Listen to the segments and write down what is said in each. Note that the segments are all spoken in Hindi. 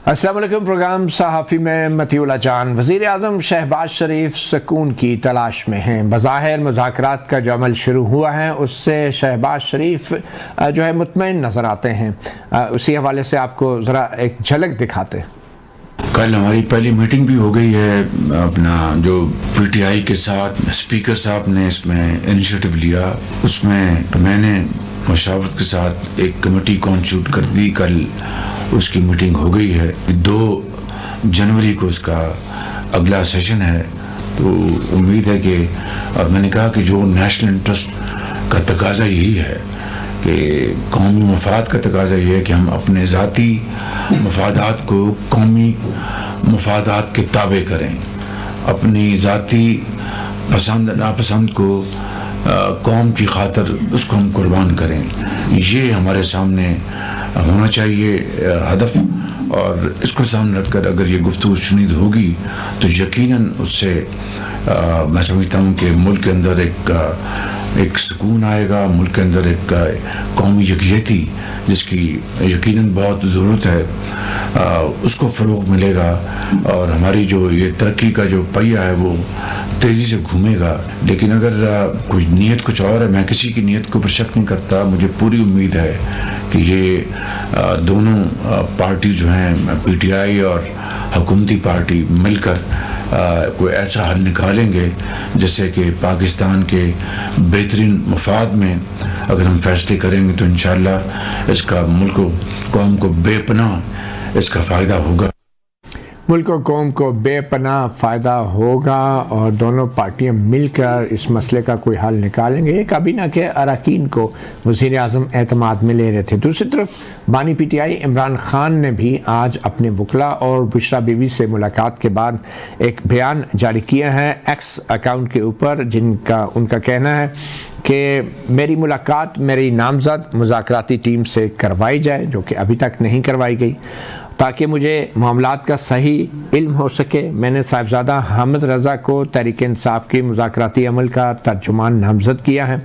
अस्सलाम वालेकुम। प्रोग्राम सहाफ़ी में मतीउल्लाह जान। वज़ीर आज़म शहबाज शरीफ सुकून की तलाश में हैं। बज़ाहिर मुज़ाकरात का जो अमल शुरू हुआ है उससे शहबाज शरीफ जो है मुतमईन नज़र आते हैं। उसी हवाले से आपको ज़रा एक झलक दिखाते हैं। कल हमारी पहली मीटिंग भी हो गई है अपना जो पीटीआई के साथ। स्पीकर साहब ने इसमें इनिशिएटिव लिया, उसमें मैंने मशावरत के साथ एक कमेटी कॉन्स्टिट्यूट कर दी। कल उसकी मीटिंग हो गई है। 2 जनवरी को उसका अगला सेशन है, तो उम्मीद है कि और मैंने कहा कि जो नेशनल इंटरेस्ट का तकाजा यही है कि कौमी मफाद का तकाजा ये है कि हम अपने ज़ाती मफादात को कौमी मफादात के ताबे करें, अपनी ज़ाती पसंद नापसंद को कौम की खातिर उसको हम कुर्बान करें। ये हमारे सामने होना चाहिए हदफ, और इसको सामने रखकर अगर ये गुफ्तगू शुनीद होगी तो यकीनन उससे मैं समझता हूँ कि मुल्क के अंदर एक सुकून आएगा, मुल्क के अंदर एक कौमी यकजहती जिसकी यकीनन बहुत ज़रूरत है उसको फ़रोग़ मिलेगा, और हमारी जो ये तरक्की का जो पहिया है वो तेज़ी से घूमेगा। लेकिन अगर कुछ नीयत कुछ और है, मैं किसी की नीयत को पर शक नहीं करता, मुझे पूरी उम्मीद है कि ये दोनों पार्टी जो हैं पीटीआई और हुकूमती पार्टी मिलकर कोई ऐसा हल निकालेंगे जिससे कि पाकिस्तान के बेहतरीन मफाद में अगर हम फैसले करेंगे तो इंशाअल्लाह इसका मुल्क कौम को बेपनाह इसका फ़ायदा होगा। मुल्क और कौम को बेपनाह फ़ायदा होगा और दोनों पार्टियां मिलकर इस मसले का कोई हल निकालेंगे। काबीना के अरकान को वज़ीर आज़म एतमाद में ले रहे थे। दूसरी तरफ बानी पीटीआई इमरान खान ने भी आज अपने वकला और बुशरा बीवी से मुलाकात के बाद एक बयान जारी किया है एक्स अकाउंट के ऊपर, जिनका उनका कहना है कि मेरी मुलाकात मेरी नामज़द मुज़ाकराती टीम से करवाई जाए, जो कि अभी तक नहीं करवाई गई, ताकि मुझे मामलात का सही इल्म हो सके। मैंने साहिबजादा हामिद रज़ा को तहरीक इंसाफ की मुज़ाकराती अमल का तर्जुमान नामज़द किया है।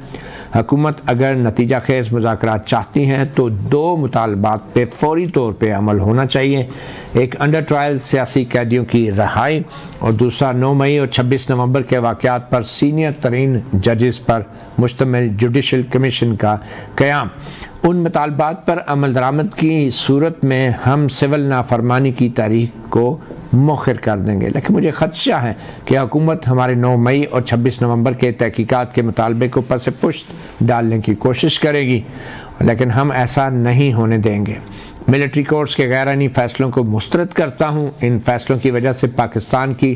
हुकूमत अगर नतीजा खेज़ मुज़ाकरात चाहती हैं तो 2 मुतालबात पे फौरी तौर पे अमल होना चाहिए। एक अंडर ट्रायल सियासी कैदियों की रहाई और दूसरा 9 मई और 26 नवंबर के वाक़यात पर सीनियर तरीन जजेस पर मुश्तमिल जुडिशल कमीशन का क़याम। उन मुतालबात पर अमल दरामद की सूरत में हम सिविल नाफरमानी की तारीख को मौखर कर देंगे। लेकिन मुझे ख़दशा है कि हुकूमत हमारे 9 मई और 26 नवंबर के तहकीकात के मुतालबे को पस पुश्त डालने की कोशिश करेगी, लेकिन हम ऐसा नहीं होने देंगे। मिलिट्री कोर्ट्स के गैर-आईनी फ़ैसलों को मुस्तरद करता हूँ। इन फ़ैसलों की वजह से पाकिस्तान की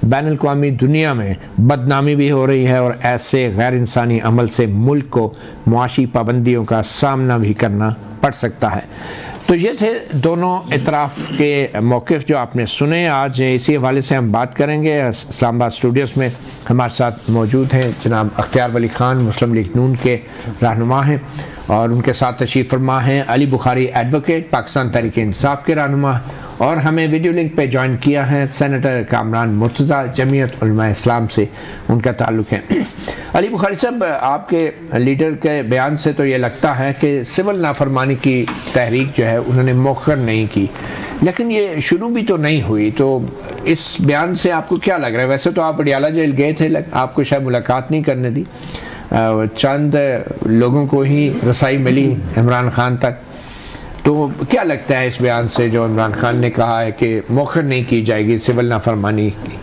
बैनुल-अक़वामी दुनिया में बदनामी भी हो रही है और ऐसे गैर इंसानी अमल से मुल्क को मुआशी पाबंदियों का सामना भी करना पड़ सकता है। तो ये थे दोनों इतराफ़ के मौक़िफ़ जो आपने सुने। आज इसी हवाले से हम बात करेंगे। इस्लामाबाद स्टूडियोज़ में हमारे साथ मौजूद हैं जनाब अख्तियार वली ख़ान, मुस्लिम लीग नून के रहनुमा हैं, और उनके साथ तशरीफ़ फरमा हैं अली बुखारी एडवोकेट, पाकिस्तान तहरीक इंसाफ के रहनुमा, और हमें वीडियो लिंक पे ज्वाइन किया है सेनेटर कामरान मुर्तज़ा, जमीयत उलमा इस्लाम से उनका ताल्लुक़ है। अली बुखारी साहब, आपके लीडर के बयान से तो ये लगता है कि सिविल नाफरमानी की तहरीक जो है उन्होंने मौखर नहीं की, लेकिन ये शुरू भी तो नहीं हुई। तो इस बयान से आपको क्या लग रहा है? वैसे तो आप अडियाला जेल गए थे, आपको शायद मुलाकात नहीं करने दी, चंद लोगों को ही रसाई मिली इमरान खान तक। तो क्या लगता है इस बयान से जो इमरान खान ने कहा है कि मौखर नहीं की जाएगी सिविल नाफरमानी की?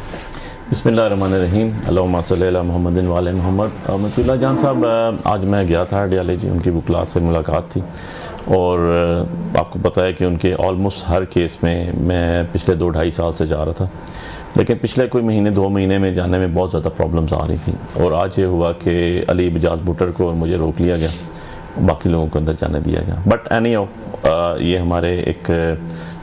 बिस्मिल्लाहिर्रहमानिर्रहीम, अल्लाहुम्मा सल्ली अला मुहम्मदिन व आले मुहम्मद। मतीउल्लाह जान साहब, आज मैं गया था अडियाले जी, उनकी वकला से मुलाकात थी, और आपको पता है कि उनके ऑलमोस्ट हर केस में मैं पिछले 2-2.5 साल से जा रहा था, लेकिन पिछले कोई महीने 2 महीने में जाने में बहुत ज़्यादा प्रॉब्लम्स आ रही थी, और आज ये हुआ कि अली इजाज़ भुट्टर को और मुझे रोक लिया गया, बाकी लोगों को अंदर जाने दिया गया। बट एनी ये हमारे एक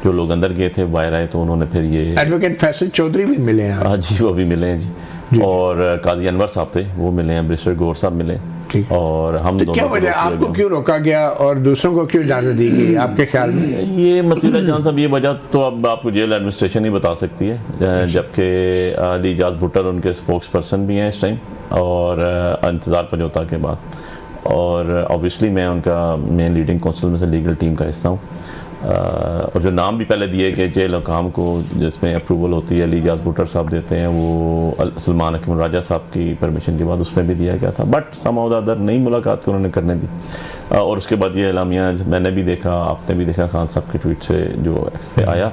जो लोग अंदर गए थे बाहर आए, तो उन्होंने फिर ये एडवोकेट फैसल चौधरी भी मिले हैं। हाँ जी, वो भी मिले हैं जी, और काजी अनवर साहब थे वो मिले हैं, बैरिस्टर गौर साहब मिले, और हम तो क्या वजह, आपको क्यों रोका गया और दूसरों को क्यों इजाज़त दी गई आपके ख्याल में? ये मतीउल्लाह जान साहब, ये वजह तो अब आपको जेल एडमिनिस्ट्रेशन ही बता सकती है, जबकि अली इजाज़ भुट्टर उनके स्पोक्स पर्सन भी हैं इस टाइम, और इंतज़ार समझौता के बाद, और ऑब्वियसली मैं उनका मेन लीडिंग काउंसिल में से लीगल टीम का हिस्सा हूँ, और जो नाम भी पहले दिए गए जेल हुकाम को, जिसमें अप्रूवल होती है अली इजाज़ भुट्टर साहब देते हैं, वो सलमान हकीम राजा साहब की परमिशन के बाद उसमें भी दिया गया था, बट समहाउ द अदर नई मुलाकात उन्होंने करने दी। और उसके बाद ये एलामिया मैंने भी देखा, आपने भी देखा खान साहब के ट्वीट से जो एक्स पे आया।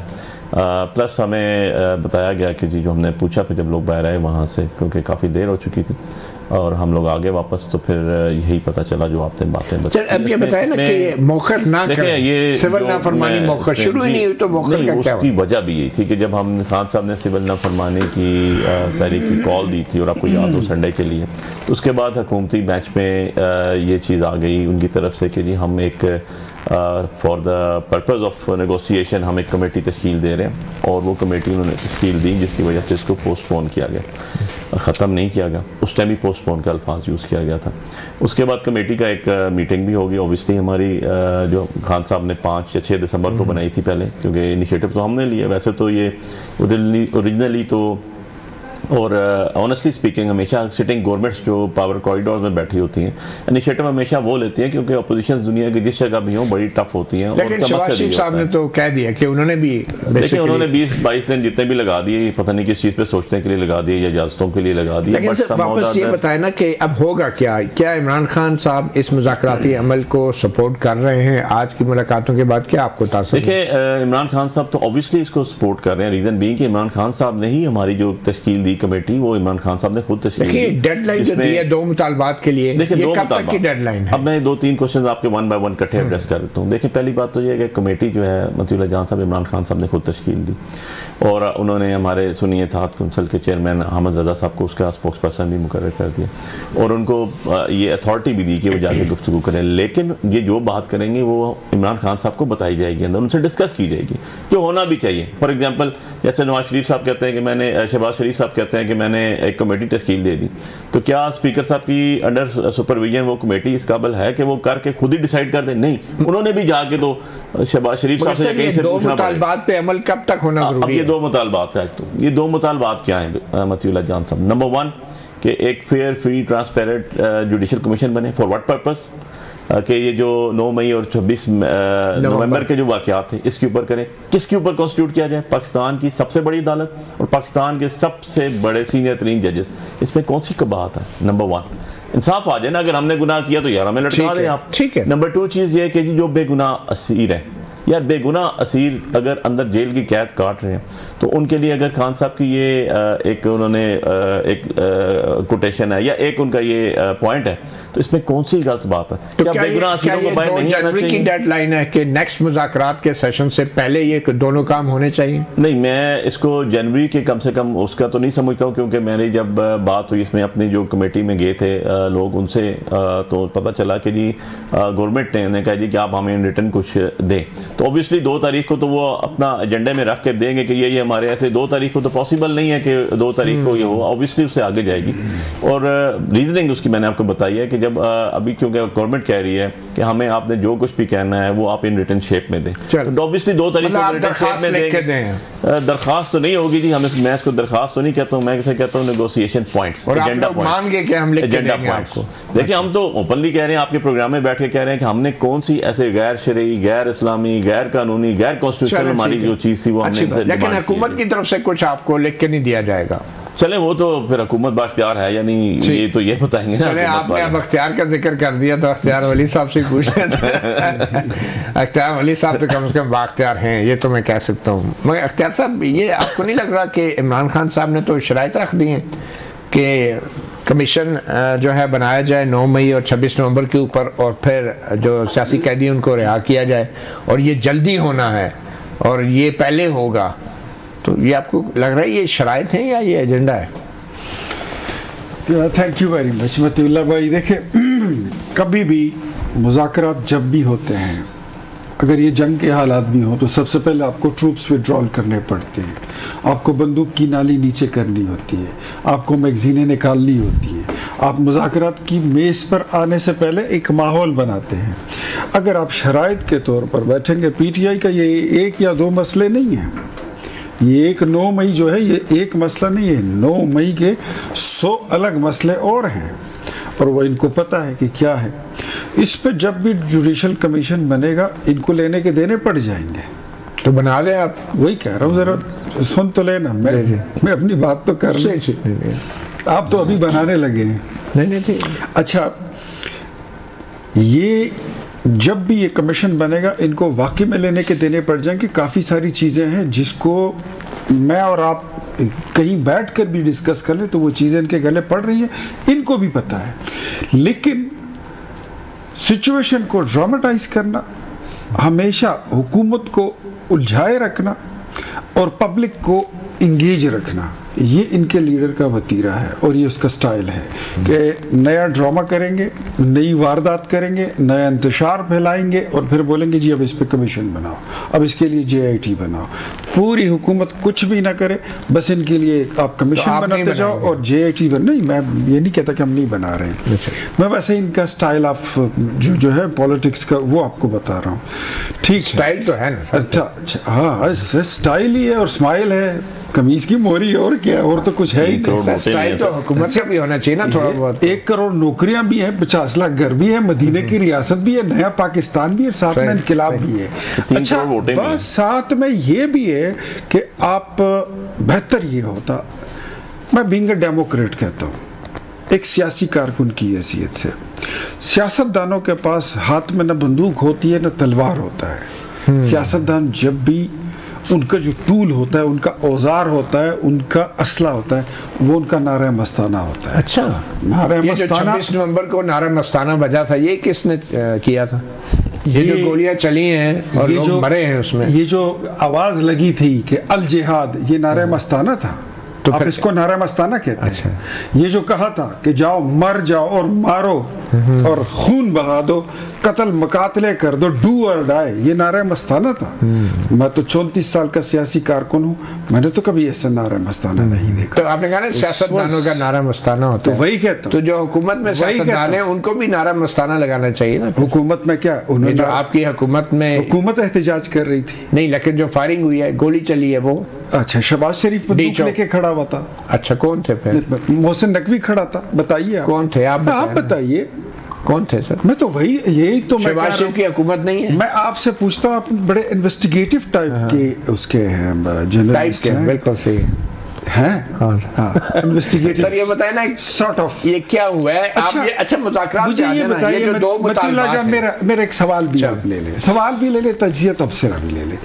प्लस हमें बताया गया कि जी जो हमने पूछा फिर जब लोग बाहर आए वहाँ से, क्योंकि काफ़ी देर हो चुकी थी और हम लोग आगे वापस, तो फिर यही पता चला जो आपने बातें बताई। अब ये बताया ना कि मौखर ना करें, ये सिविल नाफरमानी मौखर शुरू ही नहीं हुई, तो मौखर का क्या? उसकी वजह भी यही थी कि जब हम खान साहब ने सिविल नाफरमानी की तारीख की कॉल दी थी, और आपको याद हो संडे के लिए, तो उसके बाद हुकूमती बेंच में ये चीज़ आ गई उनकी तरफ से कि जी हम एक for the purpose of negotiation हम एक कमेटी तश्कील दे रहे हैं, और वो कमेटी उन्होंने तश्कील दी जिसकी वजह से इसको पोस्टपोन किया गया, ख़त्म नहीं किया गया। उस टाइम ही पोस्टपोन का अल्फाज यूज़ किया गया था। उसके बाद कमेटी का एक मीटिंग भी होगी, ऑब्वियसली हमारी जो खान साहब ने 5 या 6 दिसंबर को बनाई थी पहले, क्योंकि इनिशिएटिव तो हमने लिया। वैसे तो ये ओरिजिनली तो, और ऑनेस्टली स्पीकिंग हमेशा सिटिंग गवर्नमेंट्स जो पावर कॉरिडोर में बैठी होती हैं, इनिशिएटिव हमेशा वो लेती हैं क्योंकि अपोजिशन दुनिया की जिस जगह भी हो बड़ी टफ होती हैं। लेकिन शहबाज शरीफ साहब ने तो कह दिया कि उन्होंने भी, देखिए उन्होंने 20-22 दिन जितने भी लगा दिए, पता नहीं किस चीज़ पे सोचने के लिए लगा दिए या इजाजतों के लिए लगा दिए। लेकिन वापस ये बताए ना कि अब होगा क्या? क्या इमरान खान साहब इस मुज़ाकराती अमल को सपोर्ट कर रहे हैं? आज की मुलाकातों के बाद क्या आपको तासुर? देखिए इमरान खान साहब तो ऑब्वियसली इसको सपोर्ट कर रहे हैं, रीज़न बीइंग कि इमरान खान साहब ने ही हमारी जो तश्कील दी कमेटी, वो इमरान खान साहब ने खुद तश्कील दी। डेडलाइन जो दी है 2 मुतालबात के लिए, देखिए कब तक की डेडलाइन है? अब मैं 2-3 क्वेश्चन आपके 1 बाय 1 इकट्ठे एड्रेस कर देता हूँ। देखिए पहली बात तो ये है कि कमेटी जो है मतीउल्लाह जान साहब, इमरान खान साहब ने खुद तश्कील दी, और उन्होंने हमारे सुनिए थात कौंसल के चेयरमैन अहमद रजा साहब को उसका स्पोक्स पर्सन भी मुकर्रर कर दिया, और उनको ये अथॉरिटी भी दी कि वो जाके गुफ्तगू करें। लेकिन ये जो बात करेंगे वो इमरान खान साहब को बताई जाएगी, अंदर उनसे डिस्कस की जाएगी, जो होना भी चाहिए। फॉर एग्जाम्पल जैसे नवाज शरीफ साहब कहते हैं कि मैंने, शहबाज शरीफ साहब कहते हैं कि मैंने एक कमेटी तश्कील दे दी, तो क्या स्पीकर साहब की अंडर सुपरविजन वो कमेटी इस काबिल है कि वो करके खुद ही डिसाइड कर दे? नहीं, उन्होंने भी जाके तो शहबाज शरीफ साहब से कहीं से पूछना पड़ेगा। 2 मुतालबात पे अमल कब तक होना जरूरी है? अब ये 2 मुतालबात है, तो ये 2 मुतालबात क्या हैं मतीउल्लाह जान साहब? नंबर 1 कि एक fair, free, transparent judicial commission बने। For what purpose? कि ये जो 9 मई और 26 नवंबर के जो वाक़यात थे इसके ऊपर करें। किसके ऊपर कॉन्स्टिट्यूट किया जाए? पाकिस्तान की सबसे बड़ी अदालत और पाकिस्तान के सबसे बड़े सीनियर तरीन जजेस, इसमें कौन सी कबाहत है? नंबर 1 इंसाफ आ जाए ना, अगर हमने गुनाह किया तो यार हमें लटका दें आप, ठीक है। नंबर 2 चीज़ ये है कि जो बेगुनाह असीर है, यार बेगुनाह असीर अगर अंदर जेल की कैद काट रहे हैं, तो उनके लिए अगर खान साहब की ये एक उन्होंने एक कोटेशन है या एक उनका ये पॉइंट है, तो इसमें कौन सी गलत बात है? तो क्या ये 2 जनवरी की डेडलाइन है कि नेक्स्ट मुज़ाकरात के सेशन से पहले ये दोनों काम होने चाहिए? नहीं, मैं इसको जनवरी के कम से कम उसका तो नहीं समझता हूँ, क्योंकि मेरी जब बात हुई इसमें अपनी जो कमेटी में गए थे लोग, उनसे तो पता चला कि जी गवर्नमेंट ने कहा जी कि आप हमें रिटर्न कुछ दें, तो ऑब्वियसली 2 तारीख को तो वो अपना एजेंडे में रख के देंगे कि ये हमारे ऐसे 2 तारीख को तो पॉसिबल नहीं है कि 2 तारीख को ये हो, ऑब्वियसली उससे आगे जाएगी। और रीजनिंग उसकी मैंने आपको बताई है कि जब अभी क्योंकि गवर्नमेंट कह रही है कि हमें आपने जो कुछ भी कहना है वो आप इन रिटर्न शेप में दें, तो ऑब्वियसली 2 तारीख को रिटर्न शेप में देंगे। दरखास्त तो नहीं होगी जी, हमें, मैं इसको दरखास्त तो नहीं कहता हूँ, मैं इसे कहता हूँ नेगोशिएशन पॉइंट्स, एजेंडा पॉइंट्स। देखिए हम तो ओपनली कह रहे हैं, आपके प्रोग्राम में बैठ के कह रहे हैं कि हमने कौन सी ऐसे गैर शरई, गैर इस्लामी, गैर कानूनी, गैर कॉन्स्टिट्यूशनल हमारी जो चीज़ थी वो हमने, लेकिन हुकूमत की तरफ से कुछ आपको लिख के नहीं दिया जाएगा। चले वो तो फिर हुकूमत बाख्तियार है या नहीं, ये तो ये बताएंगे ना। चले आपने अब अख्तियार का जिक्र कर दिया तो अख्तियार वली साहब से पूछ लेते अख्तियार वली साहब तो कम से कम बाख्तियार हैं, ये तो मैं कह सकता हूँ। मगर अख्तियार साहब, ये आपको नहीं लग रहा कि इमरान खान साहब ने तो शराइत रख दी हैं कि कमीशन जो है बनाया जाए 9 मई और 26 नवंबर के ऊपर, और फिर जो सियासी कैदी उनको रिहा किया जाए, और ये जल्दी होना है और ये पहले होगा, तो ये आपको लग रहा है ये शराइत है या ये एजेंडा है? Thank you very much Matiullah भाई। देखें, कभी भी मुज़ाकरात जब भी होते हैं, अगर ये जंग के हालात भी हों, तो सबसे पहले आपको ट्रूप्स विड्रॉल करने पड़ते हैं, आपको बंदूक की नाली नीचे करनी होती है, आपको मैगजीनें निकालनी होती है, आप मुज़ाकरात की मेज़ पर आने से पहले एक माहौल बनाते हैं। अगर आप शराइत के तौर पर बैठेंगे, PTI का ये 1 या 2 मसले नहीं हैं, ये एक 9 मई जो है ये एक मसला नहीं है, 9 मई के 100 अलग मसले और हैं, और वो इनको पता है कि क्या है। इस पे जब भी जुडिशल कमीशन बनेगा इनको लेने के देने पड़ जाएंगे। तो बना दें आप। वही कह रहा हूँ, जरा सुन तो लेना, मैं अपनी बात तो कर रहा, आप तो अभी बनाने लगे हैं। नहीं। अच्छा, ये जब भी ये कमीशन बनेगा इनको वाकई में लेने के देने पड़ जाएंगे। काफ़ी सारी चीज़ें हैं जिसको मैं और आप कहीं बैठकर भी डिस्कस कर ले तो वो चीज़ें इनके गले पड़ रही हैं, इनको भी पता है। लेकिन सिचुएशन को ड्रामेटाइज करना, हमेशा हुकूमत को उलझाए रखना और पब्लिक को इंगेज रखना, ये इनके लीडर का वतीरा है और ये उसका स्टाइल है कि नया ड्रामा करेंगे, नई वारदात करेंगे, नया इंतशार फैलाएंगे और फिर बोलेंगे जी अब इस पे कमीशन बनाओ, अब इसके लिए JIT बनाओ। पूरी हुकूमत कुछ भी ना करे, बस इनके लिए आप कमीशन तो बनाते जाओ और JIT बन। नहीं, मैं ये नहीं कहता कि हम नहीं बना रहे हैं, मैं वैसे इनका स्टाइल ऑफ जो है पॉलिटिक्स का वो आपको बता रहा हूँ। ठीक, स्टाइल तो है ना सर। अच्छा, हाँ स्टाइल ही है और स्माइल है, कमीज की मोरी और क्या, और तो कुछ है ही नहीं। स्टाइल तो हुकूमत का भी होना चाहिए ना थोड़ा बहुत। 1 करोड़ नौकरियां भी हैं, 50 लाख घर भी है, मदीने की रियासत भी है, नया पाकिस्तान भी है, साथ में इनकलाब भी है। अच्छा, बस साथ में ये भी है कि आप बेहतर ये होता, मैं बीइंग अ डेमोक्रेट कहता हूँ, एक सियासी कारकुन की हैसियत से, सियासतदानों के पास हाथ में न बंदूक होती है न तलवार होता है। सियासतदान जब भी उनका जो टूल होता है, उनका औजार होता है, उनका असला होता है, वो उनका नारा मस्ताना होता है। अच्छा, नारा ये जो मस्ताना 26 नवंबर को नारा मस्ताना बजा था, ये किसने किया था? ये जो गोलियां चली हैं और लोग मरे हैं उसमें, ये जो आवाज लगी थी कि अल जिहाद, ये नारा मस्ताना था। तो आप इसको नारा मस्ताना कहते हैं। अच्छा। ये जो कहा था कि जाओ मर जाओ और मारो और खून बहा दो, कत्ल मुकातले कर दो, डू और डाई, ये नारा मस्ताना था। मैं तो 34 साल का सियासी कारकुन हूँ, मैंने तो कभी ऐसा नारा मस्ताना नहीं देखा। तो आपने कहा ना सियासतदानों का नारा मस्ताना होता है, तो वही कहता हूँ। तो जो हुकूमत में सियासतदान है उनको भी नारा मस्ताना लगाना चाहिए ना। हुकूमत में क्या, उन्होंने जो आपकी हुकूमत में हुकूमत एहतजाज कर रही थी। नहीं, लेकिन जो फायरिंग हुई है, गोली चली है वो, अच्छा, शहबाज शरीफ बंदूक लेके खड़ा हुआ था। अच्छा, कौन थे फिर? मोहसिन नकवी खड़ा था। बताइए कौन थे? आप बताइए कौन थे सर? मैं तो वही, यही तो मैं शहबाज शरीफ की हुकूमत नहीं है। मैं आपसे पूछता हूँ, आप बड़े इन्वेस्टिगेटिव टाइप के उसके हैं, जर्नलिस्ट हैं। बिल्कुल सही हैं। हाँ, इन्वेस्टिगेटिव। सर ये बताए ना सॉर्ट ऑफ ये क्या हुआ है? अच्छा, आप ये अच्छा मुज़ाकरात मुझे ये बताइए, मेरा एक सवाल भी आप ले लें, सवाल भी ले लें, तजिया तबसरा भी ले लें।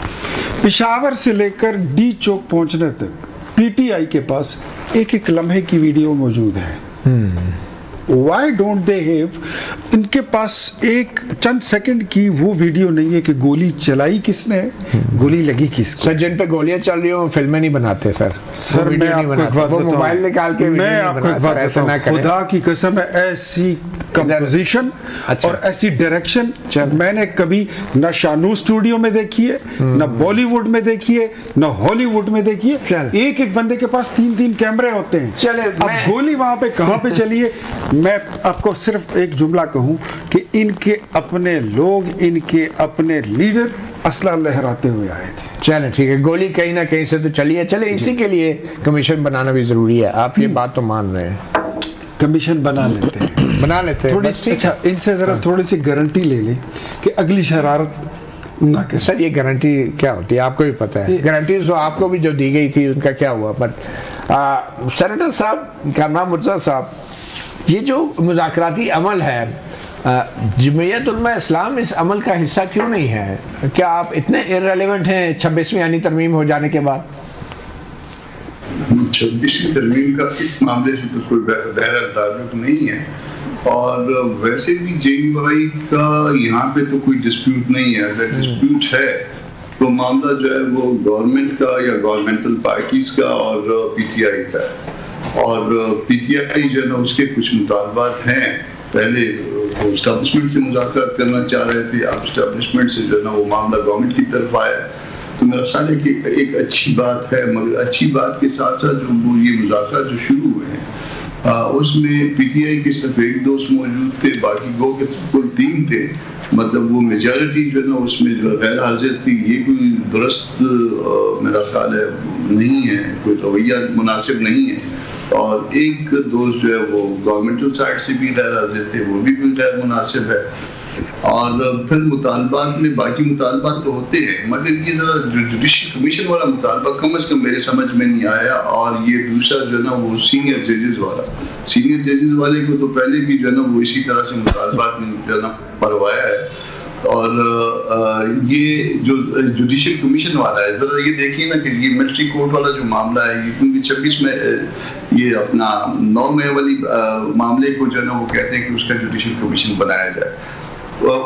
पेशावर से लेकर डी चौक पहुंचने तक PTI के पास एक लम्हे की वीडियो मौजूद है। Why don't they have? इनके पास एक चंद सेकंड की वो वीडियो नहीं है कि गोली चलाई किसने, गोली लगी किसको। सर, जिन पे गोलियां चल रही हो फिल्में नहीं बनाते सर। सर मैं आपको एक बात बताऊं, मोबाइल निकाल के मैं आपको एक बात बताऊं, खुदा की कसम है, ऐसी कंपोजिशन और ऐसी डायरेक्शन मैंने कभी न शानू स्टूडियो में देखी है, न बॉलीवुड में देखी है, न हॉलीवुड में देखी है। एक एक बंदे के पास 3-3 कैमरे होते हैं। चले, अब गोली वहां पे कहां पे चली है? मैं आपको सिर्फ एक जुमला कहूं कि इनके अपने लोग, इनके अपने लीडर असला लहराते हुए आए थे। चले ठीक है, गोली कहीं ना कहीं से तो चली है। चले, इसी के लिए कमीशन बनाना भी जरूरी है। आप ये बात तो मान रहे हैं, कमीशन बना लेते हैं, बना लेते हैं थोड़ी। अच्छा, इनसे जरा थोड़ी सी गारंटी ले ले कि अगली शरारत ना करें। सर ये गारंटी क्या होती है आपको भी पता है। गारंटी तो आपको भी जो दी गई थी उनका क्या हुआ। बट सेनेटर साहब, कामरान मुर्तज़ा साहब, ये जो मुज़ाकराती अमल है, जमीयत उलमा इस्लाम इस अमल का हिस्सा क्यों नहीं है? क्या आप इतने इररिलेवेंट हैं 26वीं यानी तरमीम हो जाने के बाद? 26वीं तरमीम का इस मामले से तो कोई बहरा ताल्लुक नहीं है, और वैसे भी JUI का यहाँ पे तो कोई डिस्प्यूट नहीं है। अगर डिस्प्यूट है तो मामला जो है वो गवर्नमेंट का या गवर्नमेंटल पार्टीज का और PTI का, और PTI जो है ना उसके कुछ मुतालबात हैं। पहले वो एस्टेब्लिशमेंट से मुज़ाकरात करना चाह रहे थे, अब एस्टेब्लिशमेंट से जो है ना वो मामला गवर्नमेंट की तरफ आया। तो मेरा ख्याल है कि एक अच्छी बात है, मगर अच्छी बात के साथ साथ जो वो ये मुज़ाकरात जो शुरू हुए हैं उसमें PTI के सिर्फ 1 दोस्त मौजूद थे, बाकी गो के कुल 3 थे। मतलब वो मेजॉरिटी जो है ना उसमें जो गैर हाजिर थी, ये कोई दुरुस्त मेरा ख्याल है नहीं है, कोई रवैया मुनासिब नहीं है। और एक दोस्त जो है वो गवर्नमेंटल साइड से भी गैर हाजिर थे, वो भी कोई गैर मुनासिब है। और फिर मुतालबात में बाकी मुतालबात तो होते हैं, मगर ये जरा जुडिशल कमीशन वाला मुतालबा कम अज कम मेरे समझ में नहीं आया। और ये दूसरा जो है ना वो सीनियर जजेस वाले को तो पहले भी जो है ना वो इसी तरह से मुतालबात में जो है ना पढ़वाया है। और ये जो जुडिशल कमीशन वाला है, जरा ये देखिए ना कि ये मिलिट्री कोर्ट वाला जो मामला है, ये क्योंकि 26 में ये अपना 9 मई वाली मामले को जो है ना वो कहते हैं कि उसका जुडिशल कमीशन बनाया जाए।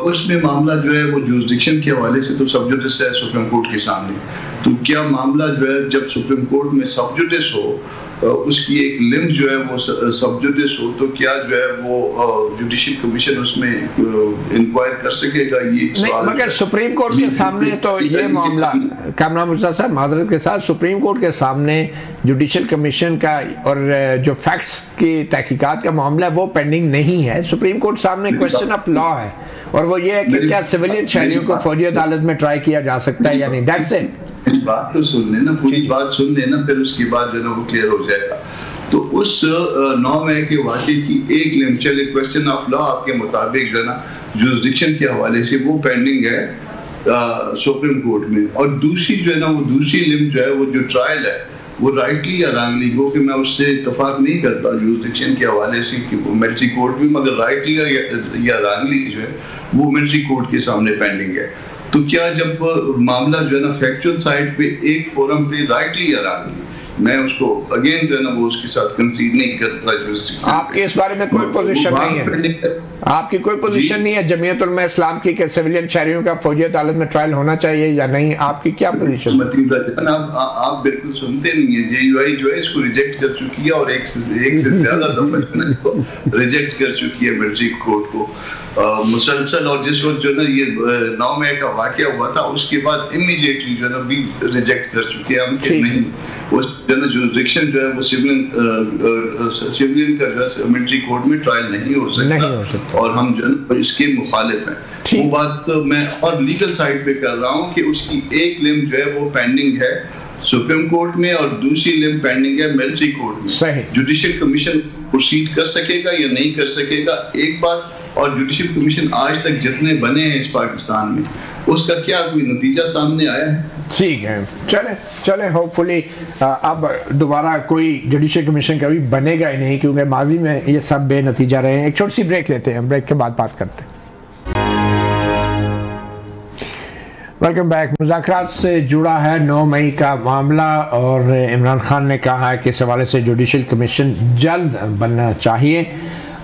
उसमें मामला जो है वो जुरिसडिक्शन के हवाले से तो सब जुडिस है सुप्रीम कोर्ट के सामने। तो क्या मामला जो है जब सुप्रीम कोर्ट में सब जुडिस हो, उसकी एक लिम्ब जो है वो सब जुडिस हो, तो क्या जो है वो जुडिशल कमीशन उसमें इंक्वायर कर सकेगा? ये नहीं, मगर सुप्रीम कोर्ट के सामने तो ये मामला कामरान मुर्तज़ा साहब माजरत के साथ सुप्रीम कोर्ट के सामने जुडिशल कमीशन का और जो फैक्ट्स की तहकीकात का मामला है वो पेंडिंग नहीं है। सुप्रीम कोर्ट सामने क्वेश्चन ऑफ लॉ है और वो ये है कि क्या सिविलियन शहरियों को फौजी अदालत में ट्राई किया जा सकता है या नहीं। That's it. बात तो सुन लेना, पूरी बात सुन लेना, फिर उसके बाद जो है वो क्लियर हो जाएगा। तो उस 9 मई के वाक़े की एक लिम्ब चले क्वेश्चन ऑफ लॉ आपके मुताबिक जो है ना जुरिसडिक्शन के हवाले से वो पेंडिंग है सुप्रीम कोर्ट में। और दूसरी जो है ना वो दूसरी लिम्ब जो है वो जो ट्रायल है वो राइटली या रॉन्गली, क्योंकि मैं उससे इत्तफाक नहीं करता जुरिसडिक्शन के हवाले से कि वो मिलिट्री कोर्ट में, मगर राइटली या रॉन्गली जो है वो मिलिट्री कोर्ट के सामने पेंडिंग है। तो क्या जब मामला जो है ना फैक्चुअल साइड पे एक फोरम पे राइटली या रॉन्गली, मैं उसको अगेन जो है ना वो उसके साथ कंसीड नहीं करता। आपके इस बारे में कोई पोजीशन नहीं है? आपकी कोई पोजीशन नहीं है जमीयत उलमा इस्लाम की कि सिविलियन शहरियों का फौजी अदालत में ट्रायल होना चाहिए या नहीं? आपकी क्या पोजीशन? आप बिल्कुल सुनते नहीं है। JUI जो है इसको रिजेक्ट कर चुकी है और एक से ज्यादा दफा इसको रिजेक्ट कर चुकी है मिलिट्री कोर्ट को मुसलसल। और जिस वक्त जो ना ये 9 मई का वाकया हुआ था उसके बाद इमीडिएटली जो है ना भी रिजेक्ट कर चुके हैं हम कि नहीं, वो जो ना जुरिसडिक्शन जो है वो सिविलियन का जो मिलिट्री कोर्ट में ट्रायल नहीं हो सकता और हम जो है इसके मुखालिफ हैं। वो बात तो मैं और लीगल साइड पे कर रहा हूँ कि उसकी एक लिम्ब जो है वो पेंडिंग है सुप्रीम कोर्ट में और दूसरी लिम्ब पेंडिंग है मिलिट्री कोर्ट में। जुडिशल कमीशन प्रोसीड कर सकेगा या नहीं कर सकेगा एक बात, और जुडिशल कमीशन आज तक जितने बने हैं इस पाकिस्तान में उसका क्या कोई नतीजा सामने आया है? ठीक है, चले होपफुली अब दोबारा कोई जुडिशल कमीशन कभी बनेगा ही नहीं, क्योंकि माजी में ये सब बेनतीजा रहे हैं। एक छोटी सी ब्रेक लेते हैं, ब्रेक के बाद बात करते हैं। Welcome back. मुज़ाकरात से जुड़ा है 9 मई का मामला और इमरान खान ने कहा है कि इस हवाले से जुडिशल कमीशन जल्द बनना चाहिए।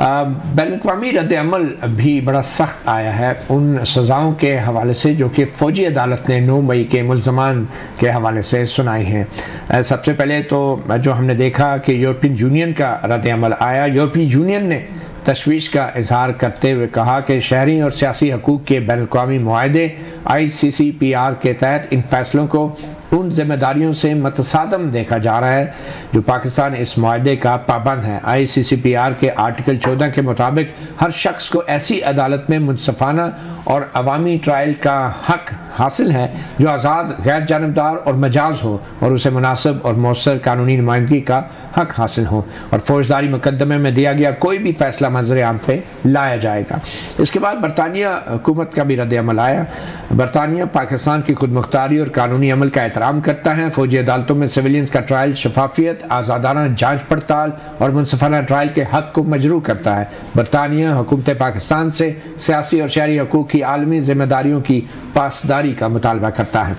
बैन-अक़वामी रद्द-ए-अमल भी बड़ा सख्त आया है उन सज़ाओं के हवाले से जो कि फ़ौजी अदालत ने 9 मई के मुल्ज़मान के हवाले से सुनाई हैं। सबसे पहले तो जो हमने देखा कि यूरोपियन यूनियन का रद्द-ए-अमल आया। यूरोपियन यूनियन ने तशवीश का इजहार करते हुए कहा कि शहरी और सियासी हकूक़ के बैन-अक़वामी मुआहदे ICCPR के तहत इन फैसलों को उन जिम्मेदारियों से मतसादम देखा जा रहा है जो पाकिस्तान इस मुआहदे का पाबंद है। ICCPR के आर्टिकल 14 के मुताबिक हर शख्स को ऐसी अदालत में मुनसफाना और अवामी ट्रायल का हक हासिल है जो आज़ाद, गैर जानबदार और मजाज हो और उसे मुनासिब और मौसर कानूनी नुमाइंदगी का हक हासिल हो और फौजदारी मुकदमे में दिया गया कोई भी फैसला मंजर आम पे लाया जाएगा। इसके बाद बरतानिया हुकूमत का भी रद्द-ए-अमल आया। बरतानिया पाकिस्तान की खुद मुख्तारी और कानूनी अमल का एहतराम करता है। फौजी अदालतों में सिविलियंस का ट्रायल शफाफियत, आज़ादाना जाँच पड़ताल और मुनसफाना ट्रायल के हक को मजरू करता है। बरतानिया हुकूमत पाकिस्तान से सियासी और शहरी हकूक़ की आलमी जिम्मेदारियों की पासदारी का मुतालबा करता है।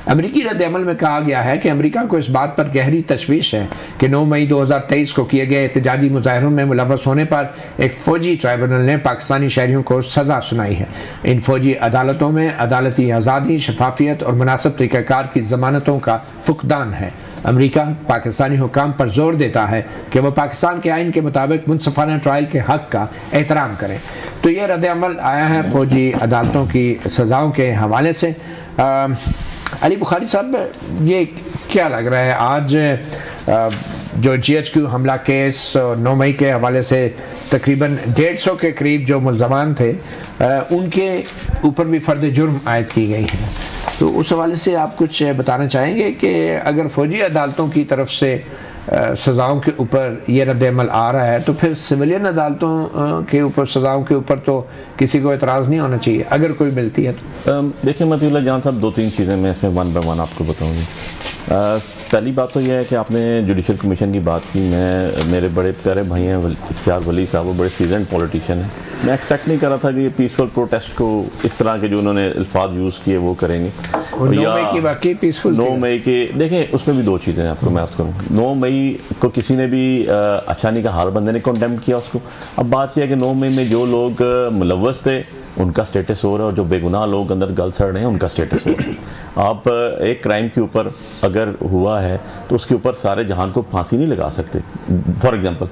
अमरीकी रद्द-ए-अमल में कहा गया है कि अमेरिका को इस बात पर गहरी तशवीश है कि 9 मई 2023 को किए गए एहतजाजी मुजाहरों में मुलव्वस होने पर एक फ़ौजी ट्राइब्यूनल ने पाकिस्तानी शहरियों को सज़ा सुनाई है। इन फ़ौजी अदालतों में अदालती आज़ादी, शफाफियत और मुनासिब तरीक़ाकार की ज़मानतों का फुक़दान है। अमेरिका पाकिस्तानी हुकाम पर जोर देता है कि वह पाकिस्तान के आइन के मुताबिक मुनसफाना ट्रायल के हक़ का एहतराम करें। तो ये रद्द-ए-अमल आया है फ़ौजी अदालतों की सज़ाओं के हवाले से। अली बुखारी साहब, ये क्या लग रहा है आज जो GHQ हमला केस 9 मई के हवाले से तकरीबन 150 के करीब जो मुल्ज़मान थे उनके ऊपर भी फ़र्द जुर्म आयद की गई है, तो उस हवाले से आप कुछ बताना चाहेंगे कि अगर फ़ौजी अदालतों की तरफ से सज़ाओं के ऊपर ये रद्द-ए-अमल आ रहा है, तो फिर सिविलियन अदालतों के ऊपर, सज़ाओं के ऊपर तो किसी को एतराज़ नहीं होना चाहिए अगर कोई मिलती है तो। देखिए मतीउल्लाह जान साहब, 2-3 चीज़ें मैं इसमें वन बाय वन आपको बताऊँगी। पहली बात तो यह है कि आपने जुडिशल कमीशन की बात की। मेरे बड़े प्यारे भाई हैं इख्तियार वली साहब, वो बड़े सीजन पॉलिटिशियन हैं। मैं एक्सपेक्ट नहीं कर रहा था कि ये पीसफुल प्रोटेस्ट को इस तरह के जो उन्होंने अल्फाज यूज़ किए वो करेंगे। 9 मई की वाकई पीसफुल 9 मई के देखें, उसमें भी 2 चीज़ें आपको मैं अर्ज़ करूँ। 9 मई को किसी ने भी अच्छा नहीं कहा, हर बंदे ने कंडेम किया उसको। अब बात यह है कि 9 मई में जो लोग मुलव्वस थे उनका स्टेटस हो रहा है, और जो बेगुनाह लोग अंदर गल सड़ रहे हैं उनका स्टेटस हो रहा है। आप एक क्राइम के ऊपर अगर हुआ है तो उसके ऊपर सारे जहान को फांसी नहीं लगा सकते। फॉर एग्जांपल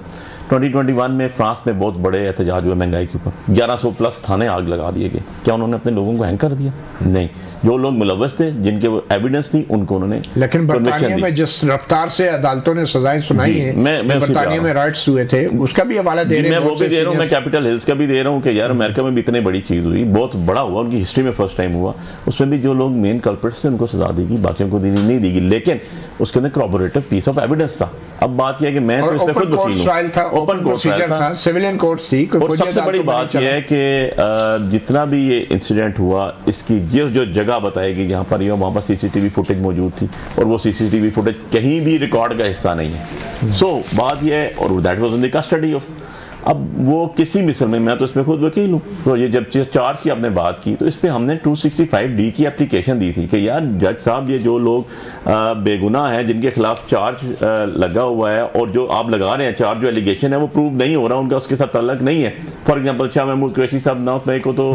2021 में फ्रांस में बहुत बड़े एहतजाज हुए महंगाई के ऊपर, 1100+ थाने आग लगा दिए गए। क्या उन्होंने अपने लोगों को हैंग कर दिया? नहीं। जो लोग मुलव्वस थे, जिनके एविडेंस थी, उनको उन्होंने। लेकिन बरतानिया में जिस रफ्तार से अदालतों ने सजाएं सुनाई है, मैं बरतानिया में राइट्स हुए थे, उसका भी हवाला दे रहे हैं। मैं वो भी दे रहा हूँ, मैं कैपिटल हिल्स का भी दे रहा हूँ कि यार अमेरिका में भी इतनी बड़ी चीज़ हुई, बहुत बड़ा हुआ, उनकी हिस्ट्री में फर्स्ट टाइम हुआ। उसमें भी जो लोग मेन कल्प्रिट्स थे उनको सजा दी गई, बाकियों को नहीं दी गई, लेकिन उसके अंदर corroborative पीस ऑफ एविडेंस था। अब बात यह है कि मैं तो इसमें खुद वकील हूं, ओपन प्रोसीजर था, सिविलियन कोर्ट थी। और सबसे बड़ी बात यह है कि जितना भी ये इंसिडेंट हुआ, इसकी जो जगह बताएगी जहाँ पर ये, वहाँ पर सीसीटीवी फुटेज मौजूद थी, और वो सीसीटीवी फुटेज कहीं भी रिकॉर्ड का हिस्सा नहीं है। सो बात यह है, और that was in the custody of. अब वो किसी मिसल में, मैं तो इसमें खुद वकील हूँ, तो ये जब चार्ज की आपने बात की तो इस पर हमने 265D की एप्लीकेशन दी थी कि यार जज साहब, ये जो लोग बेगुनाह हैं, जिनके खिलाफ चार्ज लगा हुआ है, और जो आप लगा रहे हैं चार्ज, जो एलिगेशन है वो प्रूव नहीं हो रहा, उनका उसके साथ तल्लक नहीं है। फॉर एग्जाम्पल शाह महमूद कुरैशी साहब 9 मई को तो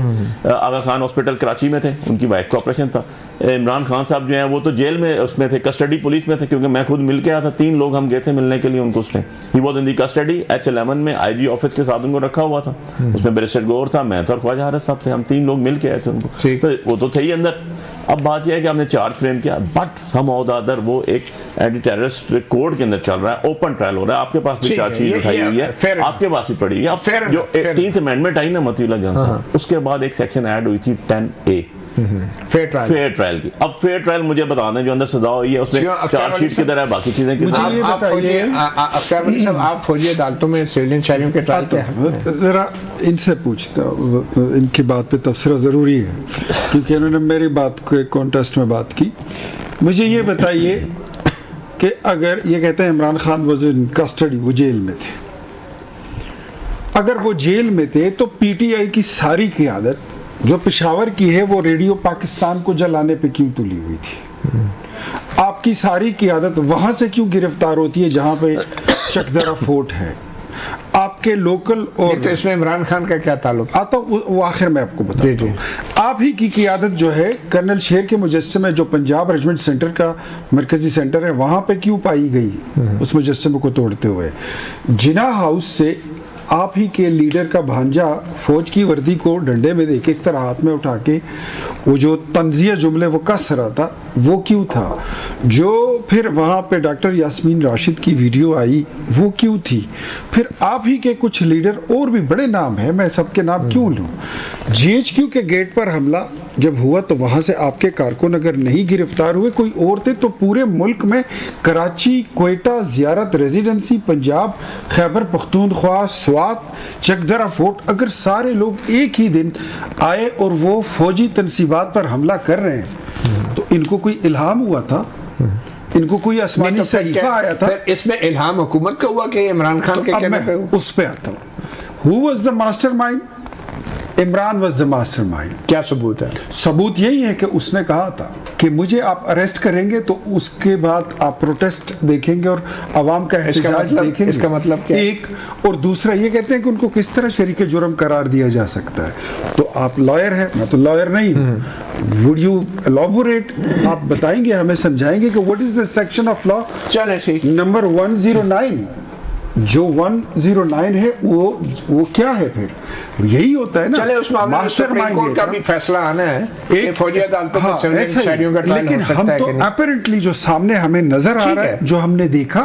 आगा खान हॉस्पिटल कराची में थे, उनकी वाइफ का ऑपरेशन था। इमरान खान साहब जो हैं वो तो जेल में उसमें थे, कस्टडी पुलिस में थे, क्योंकि मैं खुद मिल के आया था। 3 लोग हम गए थे मिलने के लिए उनको उस time. He was in the custody H11 में, IG ऑफिस के साथ उनको रखा हुआ था। उसमें बैरिस्टर गौर था, मैं था, और ख्वाजा हारिस साहब थे। हम 3 लोग मिल के आए थे उनको, तो वो तो थे ही अंदर। अब बात यह है कि हमने चार्ज फ्रेम किया, but some of the other वो एक एंटी टेररिस्ट कोड के अंदर चल रहा है, ओपन ट्रायल हो रहा है। आपके पास भी चार्ज शीट उठाई हुई है, आपके पास भी पड़ी है। अब जो 18th अमेंडमेंट आई ना मतीउल्लाह जान साहब, उसके बाद एक सेक्शन ऐड हुई थी 10A फेयर ट्रायल की। अब फेयर ट्रायल मुझे बता दें, जो अंदर सजा हुई है उसमें चार्जशीट की तरह बाकी चीजें की। आप फौजी अदालतों में सिविलियन शहरियों के ट्रायल क्या है? जरा इनसे पूछता हूँ, इनकी बात पे तबसरा ज़रूरी है क्योंकि इन्होंने मेरी बात को एक कॉन्टेस्ट में बात की। मुझे ये बताइए कि अगर ये कहते हैं Imran Khan was in custody, वो जेल में थे, अगर वो जेल में थे तो PTI की सारी क़यादत जो पेशावर की है वो रेडियो पाकिस्तान को जलाने पे क्यों तुली हुई थी? आपकी सारी क़यादत वहां से क्यों गिरफ्तार होती है जहां पे चकदरा फोर्ट है? आपके लोकल और तो इसमें इमरान खान का क्या ताल्लुक? आता वो आखिर में आपको बताता हूँ। आप ही की क़यादत जो है कर्नल शेर के मुजस्समे जो पंजाब रेजिमेंट सेंटर का मरकजी सेंटर है वहां पे क्यों पाई गई उस मुजस्समे को तोड़ते हुए? जिना हाउस से आप ही के लीडर का भांजा फौज की वर्दी को डंडे में देके इस तरह हाथ में उठा के वो जो तंजिया जुमले वो कस रहा था, वो क्यों था? जो फिर वहाँ पे डॉक्टर यास्मीन राशिद की वीडियो आई, वो क्यों थी? फिर आप ही के कुछ लीडर और भी बड़े नाम है, मैं सबके नाम क्यों लूँ? GHQ के गेट पर हमला जब हुआ तो वहाँ से आपके कारकुन अगर नहीं गिरफ्तार हुए, कोई और थे, तो पूरे मुल्क में कराची, क्वेटा, ज़ियारत रेजिडेंसी, पंजाब, खैबर पख्तूनख्वा, स्वात, चकदरा फोर्ट, अगर सारे लोग एक ही दिन आए और वो फौजी तनसीबात पर हमला कर रहे हैं तो इनको कोई इल्हाम हुआ था? इनको कोई आसमानी सहीफा आया था? इसमें इल्हाम हुकूमत का हुआ कि इमरान खान के कहने पे? उस पे आता हूँ। Who was the mastermind? Imran was the mastermind. क्या सबूत है? सबूत यही है कि उसने कहा था कि मुझे आप अरेस्ट करेंगे तो उसके बाद आप प्रोटेस्ट देखेंगे और आवाम का एहतजाज देखेंगे। इसका मतलब क्या? एक और दूसरा ये कहते हैं कि उनको किस तरह शरीक जुर्म करार दिया जा सकता है। तो आप लॉयर हैं, मैं तो लॉयर नहीं हूँ। Would you elaborate? आप बताएंगे, हमें समझाएंगे कि what is the section of law? चले ठीक। नंबर 109, जो 109 है वो क्या है? फिर यही होता है ना। चले उस मामले में सुप्रीम कोर्ट का भी फैसला आना है, एक फौजी अदालतों में सिविलियन शहरियों का ट्रायल हो सकता है। लेकिन हम तो अपैरेंटली जो सामने हमें नजर आ रहा है, जो हमने देखा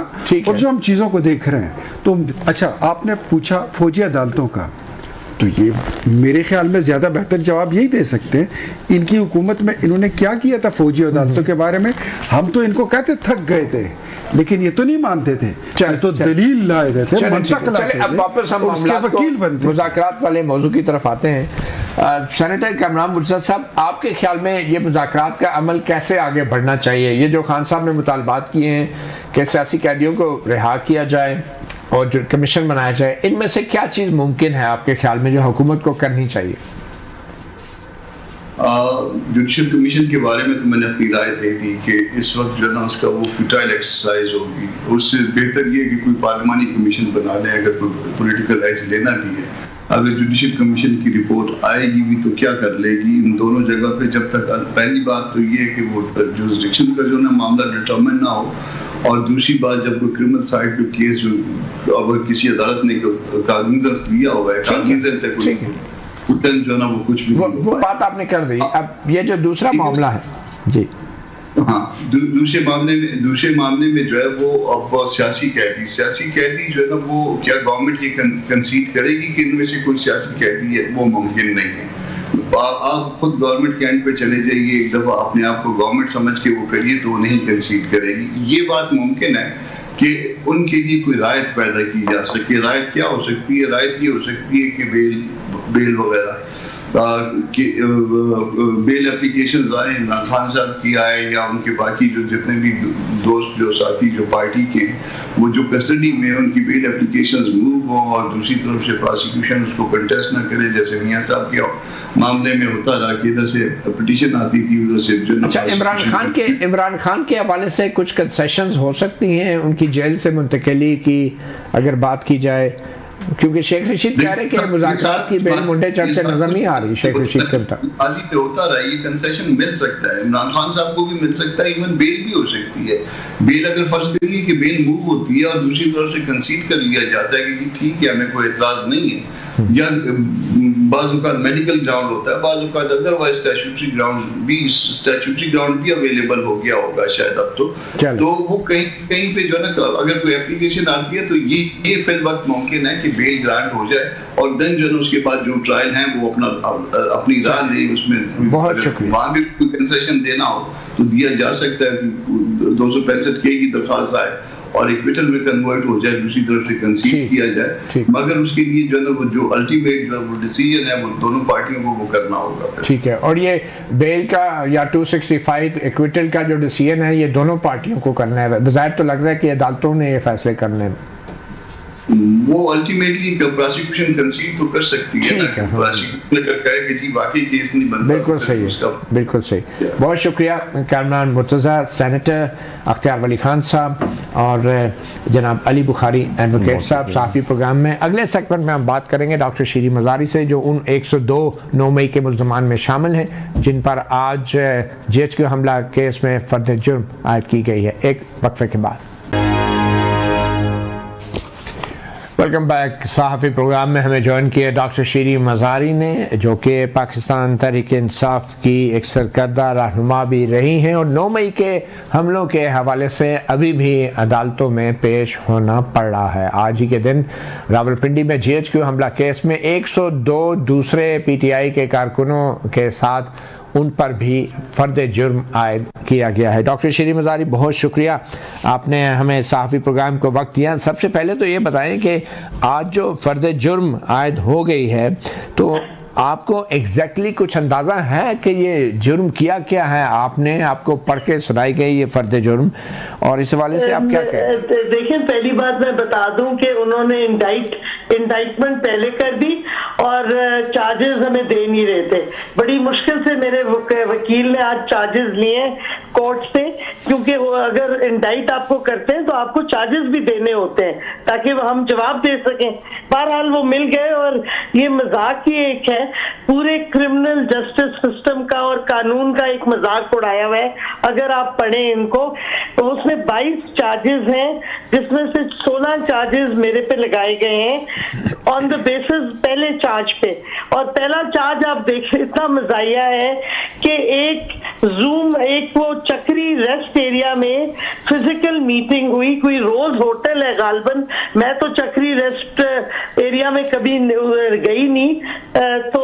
और जो हम चीजों को देख रहे हैं, तो अच्छा आपने पूछा फौजी अदालतों का, तो ये मेरे ख्याल में ज़्यादा बेहतर जवाब यही दे सकते हैं इनकी हुकूमत में इन्होंने क्या किया था फौजी अदालतों के बारे में। हम तो इनको कहते थक गए थे, लेकिन ये तो नहीं मानते थे, तो दलील लाए रहे थे, मंतक लाते थे। अब वापस हम वकील बनते, मुज़ाकरात वाले मौजू की तरफ आते हैं। सेनेटर कामरान मुर्तज़ा साहब, आपके ख्याल में ये मुज़ाकरात का अमल कैसे आगे बढ़ना चाहिए? ये जो खान साहब ने मुतालबात किए हैं कि सियासी कैदियों को रिहा किया जाए और जो कमीशन बनाया जाए, इनमें से क्या चीज़ मुमकिन है आपके ख्याल में जो हुकूमत को करनी चाहिए? जुडिशल कमीशन के बारे में तो मैंने अपनी राय दे दी कि इस वक्त जो है ना उसका वो फ्यूटाइल एक्सरसाइज होगी। उससे बेहतर ये कि कोई पार्लिमानी कमीशन बना लें अगर कोई पॉलिटिकल एक्ट लेना भी है। अगर जुडिशल कमीशन की रिपोर्ट आएगी भी तो क्या कर लेगी इन दोनों जगह पे, जब तक पहली बात तो ये है कि वो जुरिस्डिक्शन का जो ना मामला डिटरमिन ना हो, और दूसरी बात जब कोई क्रिमिनल साइड पे केस जो अगर किसी अदालत ने कागनिजेंस लिया हुआ है, कागनिजेंस है जो ना वो कुछ भी वो बात आपने कर दी। अब ये जो दूसरा मामला है जी, हाँ, दूसरे मामले में जो है वो अब सियासी कैदी जो है ना वो क्या गवर्नमेंट ये कंसीड करेगी कि इनमें से कोई सियासी कैदी है? वो मुमकिन नहीं है। आप खुद गवर्नमेंट के एंड पे चले जाइए, एक दफा अपने आप को गवर्नमेंट समझ के वो करिए तो वो नहीं कंसीड करेगी। ये बात मुमकिन है कि उनके लिए कोई रायत पैदा की जा सके। रायत क्या हो सकती है? रायत ये हो सकती है कि बेल वगैरह बेल एप्लीकेशन आए, इमरान खान साहब की आए या उनके बाकी जो जितने भी दोस्त जो साथी जो पार्टी के वो जो कस्टडी में उनकी बेल एप्लीकेशंस मूव हो, और दूसरी तरफ से प्रोसिक्यूशन उसको कंटेस्ट ना करे, जैसे मियां साहब के मामले में होता रहा कि इधर से पिटीशन आती थी उधर से। अच्छा, इमरान खान के हवाले से कुछ कंसेशंस हो सकती हैं उनकी जेल से मुंतकिली की अगर बात की जाए, क्योंकि शेख रशीद कह रहे कि मुज़ाकरात की बेल मुंडे चढ़ते नजर नहीं आ रही शेख रशीद के हाजी पे होता रहा। ये कंसेशन मिल सकता है, इमरान खान साहब को भी मिल सकता है, इवन बेल भी हो सकती है। बेल अगर फर्ज करिए कि बेल मूव होती है और दूसरी तरफ से कंसीड कर लिया जाता है कि ठीक है हमें कोई एतराज नहीं है, या बाज़ मेडिकल ग्राउंड होता है, बाज़ अदरवाइज स्टैट्यूटरी ग्राउंड भी अवेलेबल हो गया होगा शायद अब तो वो कहीं पे जो है ना अगर कोई एप्लीकेशन आती है तो ये फिल वक्त मुमकिन है कि बेल ग्रांट हो जाए, और देन जो है उसके बाद जो ट्रायल है वो अपनी राह ले, उसमें वहाँ भी कोई कंसेशन देना हो तो दिया जा सकता है। 265 के की दरख्वास्त आए और एक्विटल में कन्वर्ट हो जाए, दूसरी तरफ से कंसीड किया जाए, मगर उसके लिए जो है ना वो जो अल्टीमेट जो वो डिसीजन है वो दोनों पार्टियों को वो करना होगा। ठीक है, और ये बेल का या 265 एक्विटल का जो डिसीजन है ये दोनों पार्टियों को करना है। बज़ाहिर तो लग रहा है कि अदालतों ने ये फैसले करने में वो अल्टीमेटली प्रोसिक्यूशन कंसीड तो कर सकती है ना, प्रोसिक्यूशन अगर कहे कि जी वाकई केस नहीं बनता। बिल्कुल सही है, बिल्कुल सही। बहुत शुक्रिया कामरान मुर्तज़ा, सेनेटर अख्तियार वली खान साहब और जनाब अली बुखारी एडवोकेट साहब सहाफ़ी प्रोग्राम में। अगले सेगमेंट में हम बात करेंगे डॉक्टर शीरी मज़ारी से जो उन 102 9 मई के मुल्ज़मान में शामिल हैं जिन पर आज GHQ हमला केस में फर्द जुर्म आयद की गई है। एक वक्फे के बाद वेलकम बैक। सहाफ़ी प्रोग्राम में हमें ज्वाइन किया डॉक्टर शीरी मज़ारी ने, जो कि पाकिस्तान तहरीक इंसाफ की एक सरकर्दा रहनुमा भी रही हैं और 9 मई के हमलों के हवाले से अभी भी अदालतों में पेश होना पड़ रहा है। आज ही के दिन रावलपिंडी में GHQ हमला केस में 102 दूसरे PTI के कारकुनों के साथ उन पर भी फ़र्द जुर्म आयद किया गया है। डॉक्टर शीरी मज़ारी, बहुत शुक्रिया आपने हमें सहाफ़ी प्रोग्राम को वक्त दिया। सबसे पहले तो ये बताएं कि आज जो फ़र्द जुर्म आयद हो गई है तो आपको एग्जैक्टली कुछ अंदाज़ा है कि ये जुर्म किया क्या है? आपको पढ़ के सुनाई गई ये फर्द जुर्म, और इस हवाले से आप क्या कहें? देखिए, पहली बात मैं बता दूं कि उन्होंने इंडाइटमेंट पहले कर दी और चार्जेस हमें दे नहीं रहे थे। बड़ी मुश्किल से मेरे वकील ने आज चार्जेस लिए कोर्ट से, क्योंकि अगर इंडाइट आपको करते हैं तो आपको चार्जेस भी देने होते हैं ताकि हम जवाब दे सकें। बहरहाल वो मिल गए और ये मजाक ही एक है, पूरे क्रिमिनल जस्टिस सिस्टम का और कानून का एक मजाक उड़ाया हुआ है। अगर आप पढ़ें इनको तो उसमें 22 चार्जेस हैं जिसमें से 16 चार्जेस मेरे पे लगाए गए हैं ऑन द बेसिस पहले चार्ज पे। और पहला चार्ज आप देखिए इतना मजाया है कि एक वो चक्री रेस्ट एरिया में फिजिकल मीटिंग हुई, कोई रोज होटल है गालबन, मैं तो चक्री रेस्ट एरिया में कभी गई नहीं, तो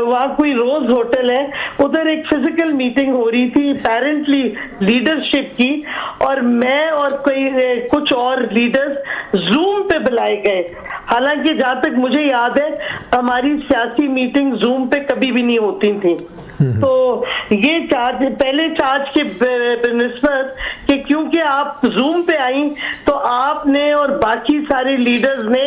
वहाँ कोई रोज होटल है, उधर एक फिजिकल मीटिंग हो रही थी अपेरेंटली लीडरशिप की, और मैं और कुछ और लीडर्स जूम पे बुलाए गए। हालांकि जहां तक मुझे याद है हमारी सियासी मीटिंग जूम पे कभी भी नहीं होती थी। तो ये चार्ज पहले चार्ज के निस्बत कि क्योंकि आप जूम पे आई तो आपने और बाकी सारे लीडर्स ने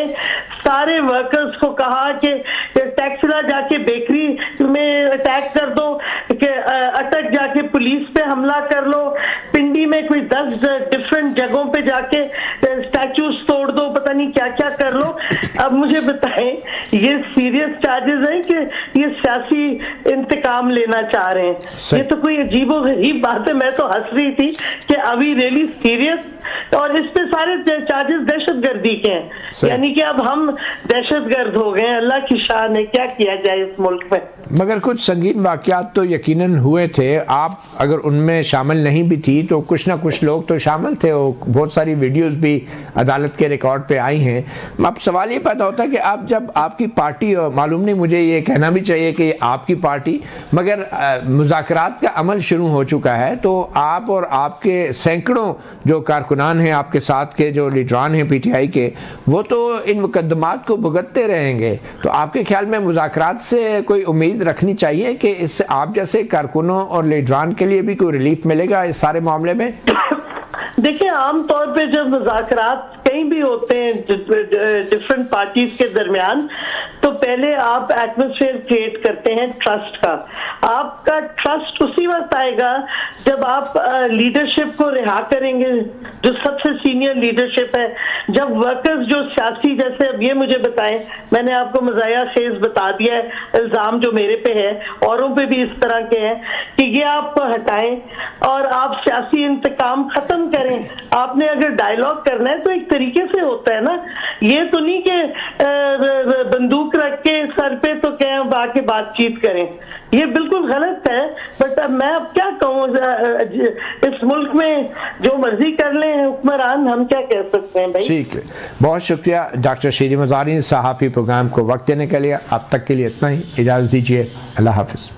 सारे वर्कर्स को कहा कि टैक्सला जाके बेकरी में अटैक कर दो, कि अटक जाके पुलिस पे हमला कर लो, पिंडी में कोई 10 डिफरेंट जगहों पे जाके स्टैचूज तोड़ दो, पता नहीं क्या क्या कर लो। अब मुझे बताएं ये सीरियस चार्जेस हैं कि ये सियासी इंतकाम लेना चाह रहे हैं? ये तो कोई अजीबोगरीब बात है। मैं तो हंस रही थी कि अभी रियली सीरियस, और इस पे सारे चार्जेस दहशतगर्दी के हैं, यानी कि अब हम दहशतगर्द हो गए। अल्लाह की शान है, क्या किया जाए इस मुल्क में। मगर कुछ संगीन वाक़यात तो यकीनन हुए थे, आप अगर उनमें शामिल नहीं भी थी तो कुछ ना कुछ लोग तो शामिल थे, बहुत सारी वीडियोस भी अदालत के रिकॉर्ड पे आई हैं। अब सवाल ये पैदा होता है कि आप जब आपकी पार्टी, और मालूम नहीं मुझे ये कहना भी चाहिए कि आपकी पार्टी, मगर मुज़ाकरात का अमल शुरू हो चुका है, तो आप और आपके सैकड़ों जो कारकुनान हैं आपके साथ के, जो लीडरान हैं पीटीआई के, वो तो इन मुकदमात को भुगतते रहेंगे। तो आपके ख्याल में मुज़ाकरात से कोई उम्मीद रखनी चाहिए कि इससे आप जैसे कारकुनों और लीडरान के लिए भी कोई रिलीफ मिलेगा इस सारे मामले में? देखिए, आमतौर पे जब मुज़ाकरात कहीं भी होते हैं डिफरेंट पार्टीज के दरमियान, तो पहले आप एटमॉस्फेयर क्रिएट करते हैं ट्रस्ट का। आपका ट्रस्ट उसी वक्त आएगा जब आप लीडरशिप को रिहा करेंगे, जो सबसे सीनियर लीडरशिप है। जब वर्कर्स जो सियासी, जैसे अब ये मुझे बताएं, मैंने आपको मज़ाया खेज बता दिया है, इल्ज़ाम जो मेरे पे है, औरों पे भी इस तरह के हैं, कि ये आप हटाएं और आप सियासी इंतकाम खत्म करें। आपने अगर डायलॉग करना है तो एक तरीके से होता है ना, ये तो नहीं कि बंदूक रख के सर पे तो क्या बाकी बातचीत करें, ये बिल्कुल गलत है। बट मैं अब क्या कहूँ, इस मुल्क में जो मर्जी कर ले हुक्मरान, हम क्या कह सकते हैं भाई। ठीक है, बहुत शुक्रिया डॉक्टर शीरी मज़ारी, सहाफ़ी प्रोग्राम को वक्त देने के लिए। अब तक के लिए इतना ही, इजाज़त दीजिए, अल्लाह हाफ़िज़।